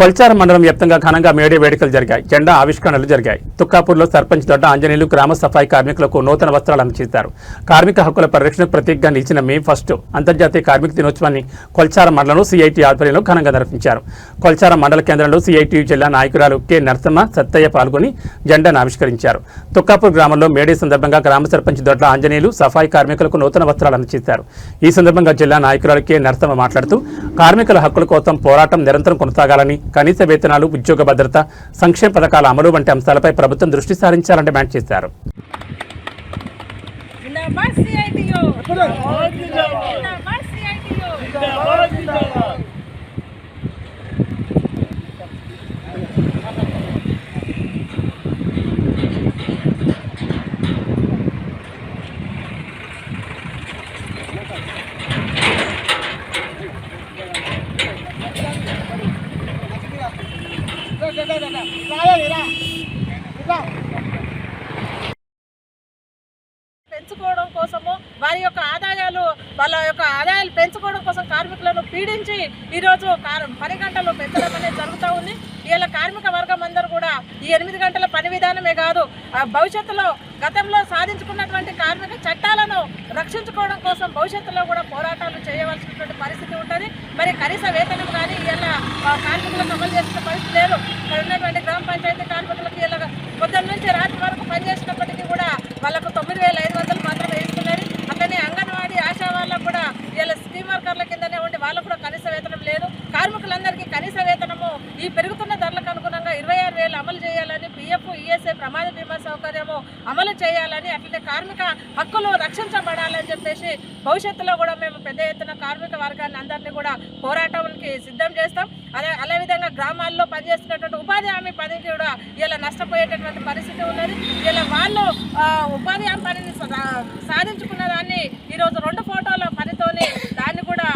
కొల్చారం మండలం వ్యాప్తంగా ఘనంగా మేడే వేడుకలు జరిగాయి. జెండా ఆవిష్కరణలు జరిగాయి. తుక్కాపూర్లో సర్పంచ్ దొడ్డ ఆంజనేయులు గ్రామ సఫాయి కార్మికులకు నూతన వస్త్రాలు అందజేశారు. కార్మిక హక్కుల పరిరక్షణకు ప్రతీకగా నిలిచిన మే ఫస్ట్ అంతర్జాతీయ కార్మిక దినోత్సవాన్ని కొల్చారం మండలంలో సిఐటి ఆధ్వర్యంలో ఘనంగా నిర్వహించారు. కొల్చారం మండల కేంద్రంలో సిఐటి జిల్లా నాయకురాలు కె నరసమ్మ సత్తయ్య పాల్గొని జెండాను ఆవిష్కరించారు. తుక్కాపూర్ గ్రామంలో మేడే సందర్భంగా గ్రామ సర్పంచ్ దొడ్డ ఆంజనేయులు సఫాయి కార్మికులకు నూతన వస్త్రాలు అందజేశారు. ఈ సందర్భంగా జిల్లా నాయకురాలు కె నరసమ్మ మాట్లాడుతూ కార్మికుల హక్కుల కోసం పోరాటం నిరంతరం కొనసాగాలని, కనీస వేతనాలు, ఉద్యోగ భద్రత, సంక్షేమ పథకాల అమలు వంటి అంశాలపై ప్రభుత్వం దృష్టి సారించాలని డిమాండ్ చేశారు. పెంచుకోవడం కోసము వాళ్ళ యొక్క ఆదాయాలు పెంచుకోవడం కోసం కార్మికులను పీడించి ఈరోజు పని గంటలు పెంచడం అనేది జరుగుతూ ఉంది. ఇలా కార్మిక వర్గం అందరూ కూడా ఈ 8 గంటల పని విధానమే కాదు, భవిష్యత్తులో గతంలో సాధించుకున్నటువంటి కార్మిక చట్టాలను రక్షించుకోవడం కోసం భవిష్యత్తులో కూడా పోరాటాలు చేయవలసినటువంటి పరిస్థితి ఉంటుంది. మరి కనీస వేతనం కానీ ఇలా కార్మికులకు అమలు చేసిన పరిస్థితి లేదు. ఇక్కడ ఉన్నటువంటి గ్రామ పంచాయతీ కార్మికులకు ఇలా పొద్దున్న నుంచి రాత్రి వరకు పనిచేసినప్పటికీ కూడా వాళ్ళకు 9,500 మాత్రమే ఇస్తున్నారు. అట్లనే అంగన్వాడీ ఆశా వాళ్ళకు కూడా ఇలా స్కీమ్ వర్కర్ల కిందనే ఉండి వాళ్ళకు కూడా కనీస వేతనం లేదు. కార్మికులందరికీ కనీస వేతనము ఈ పెరుగుతున్న ధరలకు అనుగుణంగా 26,000 అమలు చేయాలని, పిఎఫ్, ఈఎస్ఐ, ప్రమాద బీమా సౌకర్యము అమలు చేయాలని, అట్లనే కార్మిక హక్కులు రక్షించబడాలని చెప్పేసి భవిష్యత్తులో కూడా మేము పెద్ద ఎత్తున కార్మిక వర్గాన్ని అందరినీ కూడా పోరాటానికి సిద్ధం చేస్తాం. అదేవిధంగా గ్రామాల్లో పనిచేస్తున్నటువంటి ఉపాధి హామీ పనికి కూడా ఇలా నష్టపోయేటటువంటి పరిస్థితి ఉన్నది. ఇలా వాళ్ళు ఉపాధి హామీ పనిని సాధించుకున్న దాన్ని ఈరోజు 2 ఫోటోల